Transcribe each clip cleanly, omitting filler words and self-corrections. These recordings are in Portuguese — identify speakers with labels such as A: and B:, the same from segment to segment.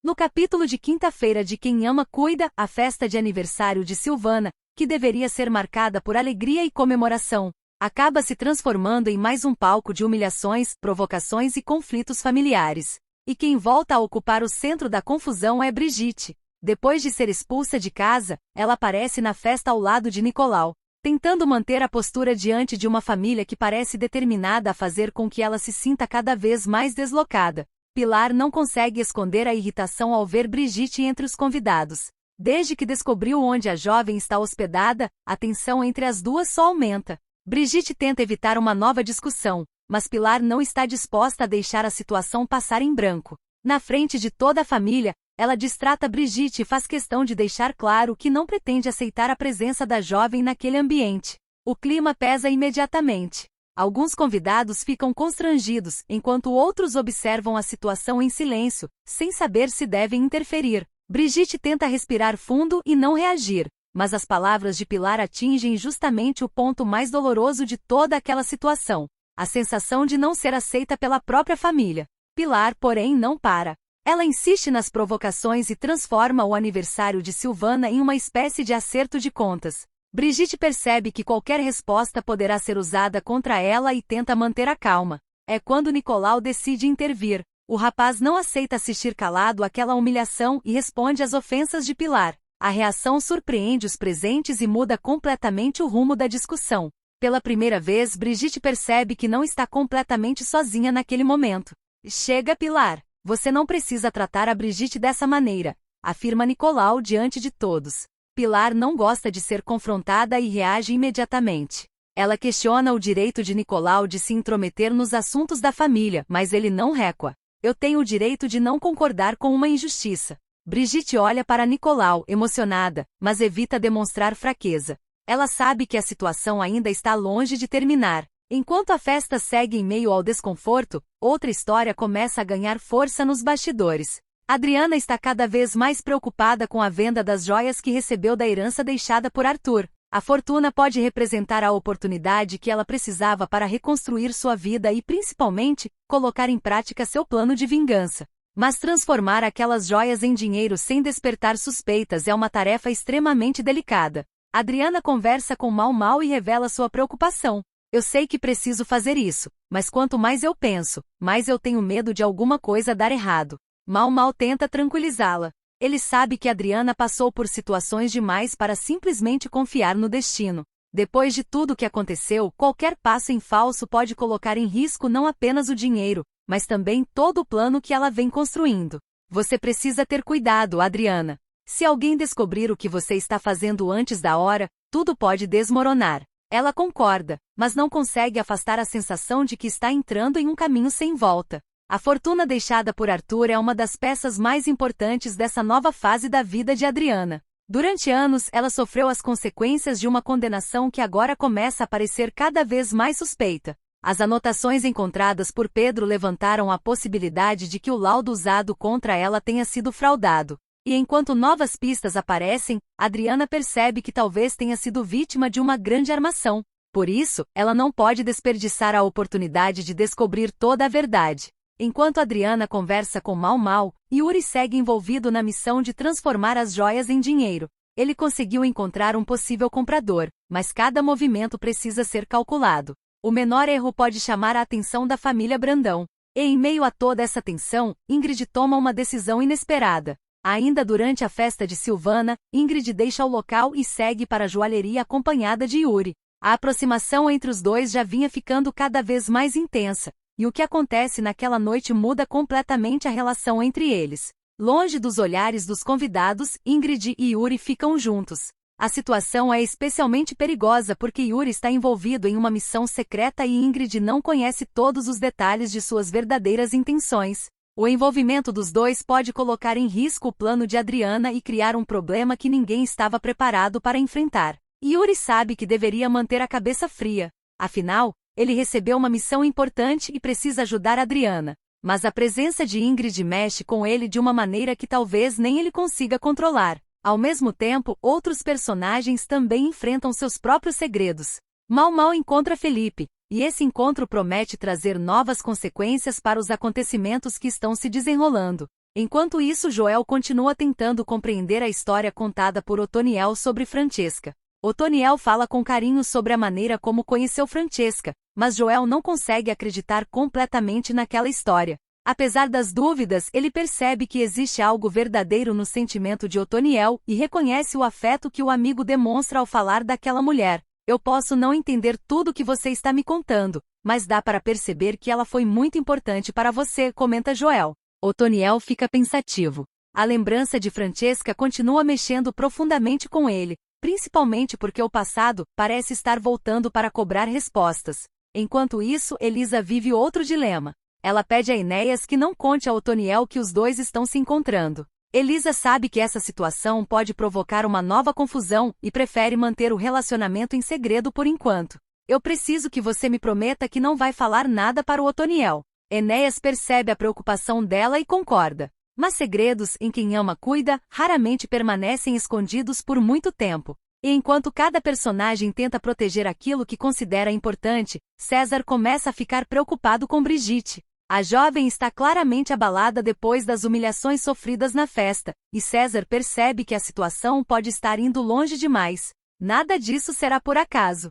A: No capítulo de quinta-feira de Quem Ama Cuida, a festa de aniversário de Silvana, que deveria ser marcada por alegria e comemoração, acaba se transformando em mais um palco de humilhações, provocações e conflitos familiares. E quem volta a ocupar o centro da confusão é Brigitte. Depois de ser expulsa de casa, ela aparece na festa ao lado de Nicolau, tentando manter a postura diante de uma família que parece determinada a fazer com que ela se sinta cada vez mais deslocada. Pilar não consegue esconder a irritação ao ver Brigitte entre os convidados. Desde que descobriu onde a jovem está hospedada, a tensão entre as duas só aumenta. Brigitte tenta evitar uma nova discussão, mas Pilar não está disposta a deixar a situação passar em branco. Na frente de toda a família, ela distrata Brigitte e faz questão de deixar claro que não pretende aceitar a presença da jovem naquele ambiente. O clima pesa imediatamente. Alguns convidados ficam constrangidos, enquanto outros observam a situação em silêncio, sem saber se devem interferir. Brigitte tenta respirar fundo e não reagir, mas as palavras de Pilar atingem justamente o ponto mais doloroso de toda aquela situação: a sensação de não ser aceita pela própria família. Pilar, porém, não para. Ela insiste nas provocações e transforma o aniversário de Silvana em uma espécie de acerto de contas. Brigitte percebe que qualquer resposta poderá ser usada contra ela e tenta manter a calma. É quando Nicolau decide intervir. O rapaz não aceita assistir calado àquela humilhação e responde às ofensas de Pilar. A reação surpreende os presentes e muda completamente o rumo da discussão. Pela primeira vez, Brigitte percebe que não está completamente sozinha naquele momento. Chega, Pilar. Você não precisa tratar a Brigitte dessa maneira, afirma Nicolau diante de todos. Pilar não gosta de ser confrontada e reage imediatamente. Ela questiona o direito de Nicolau de se intrometer nos assuntos da família, mas ele não recua. Eu tenho o direito de não concordar com uma injustiça. Brigitte olha para Nicolau, emocionada, mas evita demonstrar fraqueza. Ela sabe que a situação ainda está longe de terminar. Enquanto a festa segue em meio ao desconforto, outra história começa a ganhar força nos bastidores. Adriana está cada vez mais preocupada com a venda das joias que recebeu da herança deixada por Arthur. A fortuna pode representar a oportunidade que ela precisava para reconstruir sua vida e, principalmente, colocar em prática seu plano de vingança. Mas transformar aquelas joias em dinheiro sem despertar suspeitas é uma tarefa extremamente delicada. Adriana conversa com Mau e revela sua preocupação. Eu sei que preciso fazer isso, mas quanto mais eu penso, mais eu tenho medo de alguma coisa dar errado. Mau tenta tranquilizá-la. Ele sabe que Adriana passou por situações demais para simplesmente confiar no destino. Depois de tudo o que aconteceu, qualquer passo em falso pode colocar em risco não apenas o dinheiro, mas também todo o plano que ela vem construindo. Você precisa ter cuidado, Adriana. Se alguém descobrir o que você está fazendo antes da hora, tudo pode desmoronar. Ela concorda, mas não consegue afastar a sensação de que está entrando em um caminho sem volta. A fortuna deixada por Arthur é uma das peças mais importantes dessa nova fase da vida de Adriana. Durante anos, ela sofreu as consequências de uma condenação que agora começa a parecer cada vez mais suspeita. As anotações encontradas por Pedro levantaram a possibilidade de que o laudo usado contra ela tenha sido fraudado. E enquanto novas pistas aparecem, Adriana percebe que talvez tenha sido vítima de uma grande armação. Por isso, ela não pode desperdiçar a oportunidade de descobrir toda a verdade. Enquanto Adriana conversa com Mau, Yuri segue envolvido na missão de transformar as joias em dinheiro. Ele conseguiu encontrar um possível comprador, mas cada movimento precisa ser calculado. O menor erro pode chamar a atenção da família Brandão. E em meio a toda essa tensão, Ingrid toma uma decisão inesperada. Ainda durante a festa de Silvana, Ingrid deixa o local e segue para a joalheria acompanhada de Yuri. A aproximação entre os dois já vinha ficando cada vez mais intensa, e o que acontece naquela noite muda completamente a relação entre eles. Longe dos olhares dos convidados, Ingrid e Yuri ficam juntos. A situação é especialmente perigosa porque Yuri está envolvido em uma missão secreta e Ingrid não conhece todos os detalhes de suas verdadeiras intenções. O envolvimento dos dois pode colocar em risco o plano de Adriana e criar um problema que ninguém estava preparado para enfrentar. Yuri sabe que deveria manter a cabeça fria. Afinal, ele recebeu uma missão importante e precisa ajudar Adriana. Mas a presença de Ingrid mexe com ele de uma maneira que talvez nem ele consiga controlar. Ao mesmo tempo, outros personagens também enfrentam seus próprios segredos. Mau encontra Felipe, e esse encontro promete trazer novas consequências para os acontecimentos que estão se desenrolando. Enquanto isso, Joel continua tentando compreender a história contada por Otoniel sobre Francesca. Otoniel fala com carinho sobre a maneira como conheceu Francesca, mas Joel não consegue acreditar completamente naquela história. Apesar das dúvidas, ele percebe que existe algo verdadeiro no sentimento de Otoniel e reconhece o afeto que o amigo demonstra ao falar daquela mulher. Eu posso não entender tudo que você está me contando, mas dá para perceber que ela foi muito importante para você, comenta Joel. Otoniel fica pensativo. A lembrança de Francesca continua mexendo profundamente com ele, principalmente porque o passado parece estar voltando para cobrar respostas. Enquanto isso, Elisa vive outro dilema. Ela pede a Enéas que não conte a Otoniel que os dois estão se encontrando. Elisa sabe que essa situação pode provocar uma nova confusão e prefere manter o relacionamento em segredo por enquanto. Eu preciso que você me prometa que não vai falar nada para o Otoniel. Enéas percebe a preocupação dela e concorda. Mas segredos em quem ama cuida raramente permanecem escondidos por muito tempo. E enquanto cada personagem tenta proteger aquilo que considera importante, César começa a ficar preocupado com Brigitte. A jovem está claramente abalada depois das humilhações sofridas na festa, e César percebe que a situação pode estar indo longe demais. Nada disso será por acaso.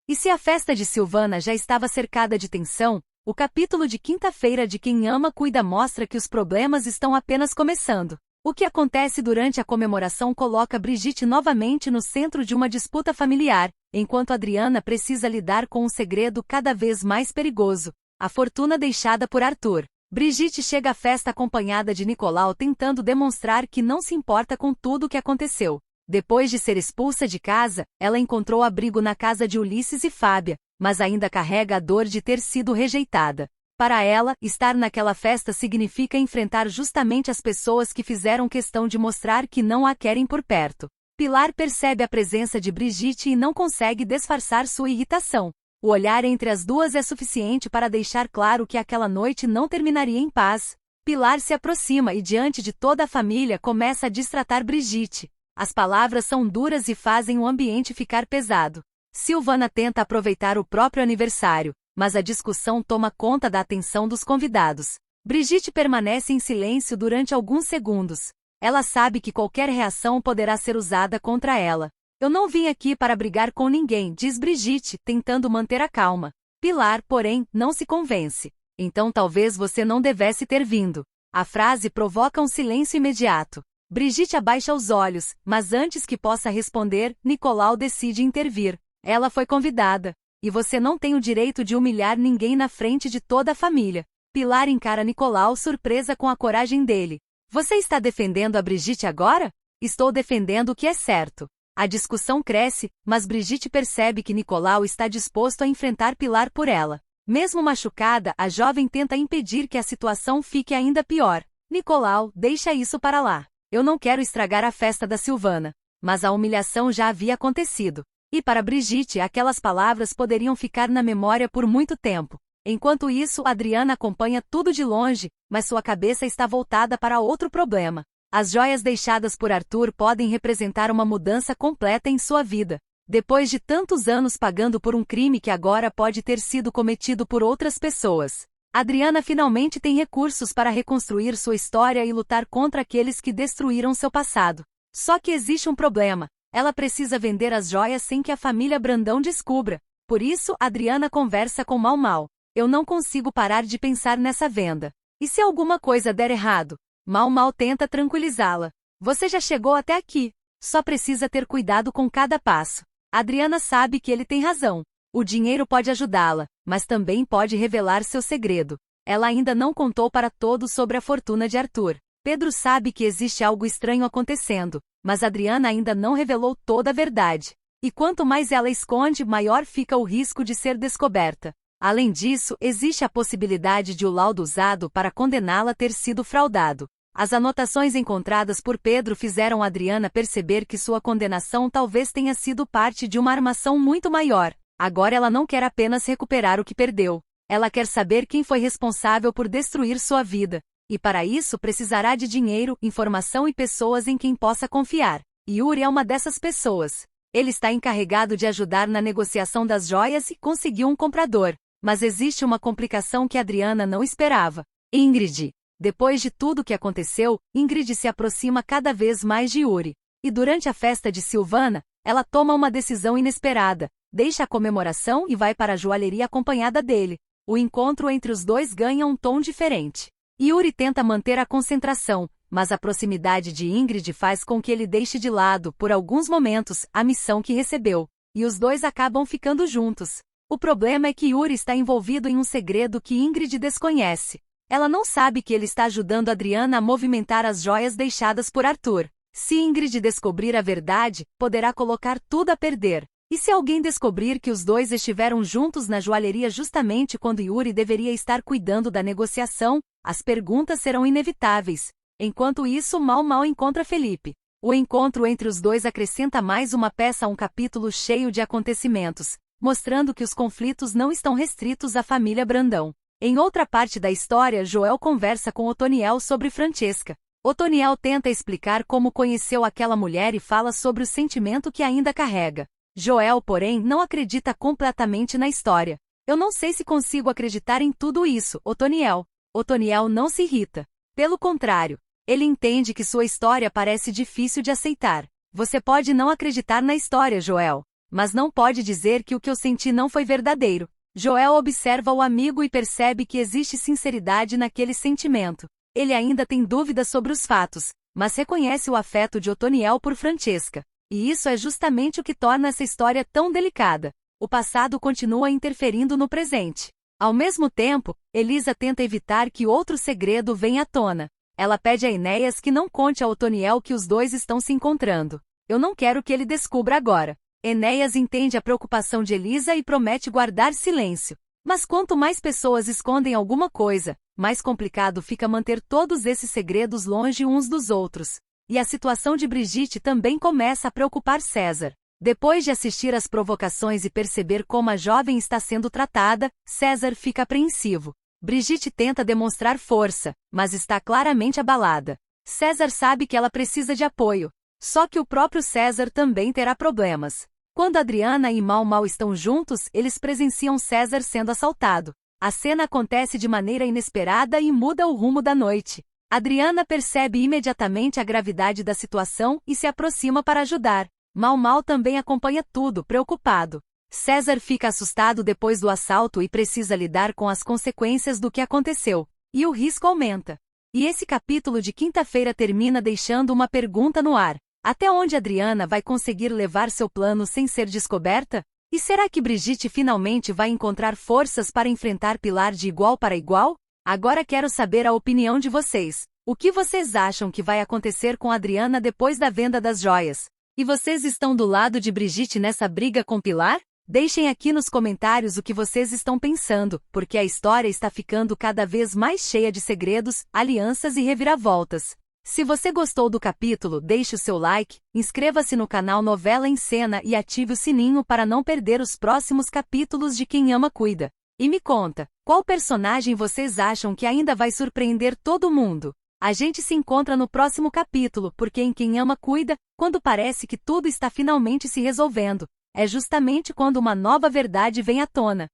A: E se a festa de Silvana já estava cercada de tensão, o capítulo de quinta-feira de Quem Ama Cuida mostra que os problemas estão apenas começando. O que acontece durante a comemoração coloca Brigitte novamente no centro de uma disputa familiar, enquanto Adriana precisa lidar com um segredo cada vez mais perigoso: a fortuna deixada por Arthur. Brigitte chega à festa acompanhada de Nicolau tentando demonstrar que não se importa com tudo o que aconteceu. Depois de ser expulsa de casa, ela encontrou abrigo na casa de Ulisses e Fábia, mas ainda carrega a dor de ter sido rejeitada. Para ela, estar naquela festa significa enfrentar justamente as pessoas que fizeram questão de mostrar que não a querem por perto. Pilar percebe a presença de Brigitte e não consegue disfarçar sua irritação. O olhar entre as duas é suficiente para deixar claro que aquela noite não terminaria em paz. Pilar se aproxima e, diante de toda a família, começa a destratar Brigitte. As palavras são duras e fazem o ambiente ficar pesado. Silvana tenta aproveitar o próprio aniversário, mas a discussão toma conta da atenção dos convidados. Brigitte permanece em silêncio durante alguns segundos. Ela sabe que qualquer reação poderá ser usada contra ela. Eu não vim aqui para brigar com ninguém, diz Brigitte, tentando manter a calma. Pilar, porém, não se convence. Então talvez você não devesse ter vindo. A frase provoca um silêncio imediato. Brigitte abaixa os olhos, mas antes que possa responder, Nicolau decide intervir. Ela foi convidada. E você não tem o direito de humilhar ninguém na frente de toda a família. Pilar encara Nicolau surpresa com a coragem dele. Você está defendendo a Brigitte agora? Estou defendendo o que é certo. A discussão cresce, mas Brigitte percebe que Nicolau está disposto a enfrentar Pilar por ela. Mesmo machucada, a jovem tenta impedir que a situação fique ainda pior. Nicolau, deixa isso para lá. Eu não quero estragar a festa da Silvana. Mas a humilhação já havia acontecido. E para Brigitte, aquelas palavras poderiam ficar na memória por muito tempo. Enquanto isso, Adriana acompanha tudo de longe, mas sua cabeça está voltada para outro problema. As joias deixadas por Arthur podem representar uma mudança completa em sua vida. Depois de tantos anos pagando por um crime que agora pode ter sido cometido por outras pessoas, Adriana finalmente tem recursos para reconstruir sua história e lutar contra aqueles que destruíram seu passado. Só que existe um problema. Ela precisa vender as joias sem que a família Brandão descubra. Por isso, Adriana conversa com Mau Mau. Eu não consigo parar de pensar nessa venda. E se alguma coisa der errado? Mau Mau tenta tranquilizá-la. Você já chegou até aqui. Só precisa ter cuidado com cada passo. Adriana sabe que ele tem razão. O dinheiro pode ajudá-la, mas também pode revelar seu segredo. Ela ainda não contou para todos sobre a fortuna de Arthur. Pedro sabe que existe algo estranho acontecendo, mas Adriana ainda não revelou toda a verdade. E quanto mais ela esconde, maior fica o risco de ser descoberta. Além disso, existe a possibilidade de o laudo usado para condená-la ter sido fraudado. As anotações encontradas por Pedro fizeram Adriana perceber que sua condenação talvez tenha sido parte de uma armação muito maior. Agora ela não quer apenas recuperar o que perdeu. Ela quer saber quem foi responsável por destruir sua vida. E para isso precisará de dinheiro, informação e pessoas em quem possa confiar. Yuri é uma dessas pessoas. Ele está encarregado de ajudar na negociação das joias e conseguiu um comprador. Mas existe uma complicação que Adriana não esperava. Ingrid, Depois de tudo o que aconteceu, Ingrid se aproxima cada vez mais de Yuri. E durante a festa de Silvana, ela toma uma decisão inesperada, deixa a comemoração e vai para a joalheria acompanhada dele. O encontro entre os dois ganha um tom diferente. Yuri tenta manter a concentração, mas a proximidade de Ingrid faz com que ele deixe de lado, por alguns momentos, a missão que recebeu. E os dois acabam ficando juntos. O problema é que Yuri está envolvido em um segredo que Ingrid desconhece. Ela não sabe que ele está ajudando Adriana a movimentar as joias deixadas por Arthur. Se Ingrid descobrir a verdade, poderá colocar tudo a perder. E se alguém descobrir que os dois estiveram juntos na joalheria justamente quando Yuri deveria estar cuidando da negociação, as perguntas serão inevitáveis. Enquanto isso, Mal encontra Felipe. O encontro entre os dois acrescenta mais uma peça a um capítulo cheio de acontecimentos, mostrando que os conflitos não estão restritos à família Brandão. Em outra parte da história, Joel conversa com Otoniel sobre Francesca. Otoniel tenta explicar como conheceu aquela mulher e fala sobre o sentimento que ainda carrega. Joel, porém, não acredita completamente na história. Eu não sei se consigo acreditar em tudo isso, Otoniel. Otoniel não se irrita. Pelo contrário, ele entende que sua história parece difícil de aceitar. Você pode não acreditar na história, Joel, mas não pode dizer que o que eu senti não foi verdadeiro. Joel observa o amigo e percebe que existe sinceridade naquele sentimento. Ele ainda tem dúvidas sobre os fatos, mas reconhece o afeto de Otoniel por Francesca. E isso é justamente o que torna essa história tão delicada. O passado continua interferindo no presente. Ao mesmo tempo, Elisa tenta evitar que outro segredo venha à tona. Ela pede a Enéas que não conte a Otoniel que os dois estão se encontrando. Eu não quero que ele descubra agora. Enéas entende a preocupação de Elisa e promete guardar silêncio. Mas quanto mais pessoas escondem alguma coisa, mais complicado fica manter todos esses segredos longe uns dos outros. E a situação de Brigitte também começa a preocupar César. Depois de assistir às provocações e perceber como a jovem está sendo tratada, César fica apreensivo. Brigitte tenta demonstrar força, mas está claramente abalada. César sabe que ela precisa de apoio. Só que o próprio César também terá problemas. Quando Adriana e Mal estão juntos, eles presenciam César sendo assaltado. A cena acontece de maneira inesperada e muda o rumo da noite. Adriana percebe imediatamente a gravidade da situação e se aproxima para ajudar. Mal também acompanha tudo, preocupado. César fica assustado depois do assalto e precisa lidar com as consequências do que aconteceu. E o risco aumenta. E esse capítulo de quinta-feira termina deixando uma pergunta no ar. Até onde Adriana vai conseguir levar seu plano sem ser descoberta? E será que Brigitte finalmente vai encontrar forças para enfrentar Pilar de igual para igual? Agora quero saber a opinião de vocês. O que vocês acham que vai acontecer com Adriana depois da venda das joias? E vocês estão do lado de Brigitte nessa briga com Pilar? Deixem aqui nos comentários o que vocês estão pensando, porque a história está ficando cada vez mais cheia de segredos, alianças e reviravoltas. Se você gostou do capítulo, deixe o seu like, inscreva-se no canal Novela em Cena e ative o sininho para não perder os próximos capítulos de Quem Ama Cuida. E me conta, qual personagem vocês acham que ainda vai surpreender todo mundo? A gente se encontra no próximo capítulo, porque em Quem Ama Cuida, quando parece que tudo está finalmente se resolvendo, é justamente quando uma nova verdade vem à tona.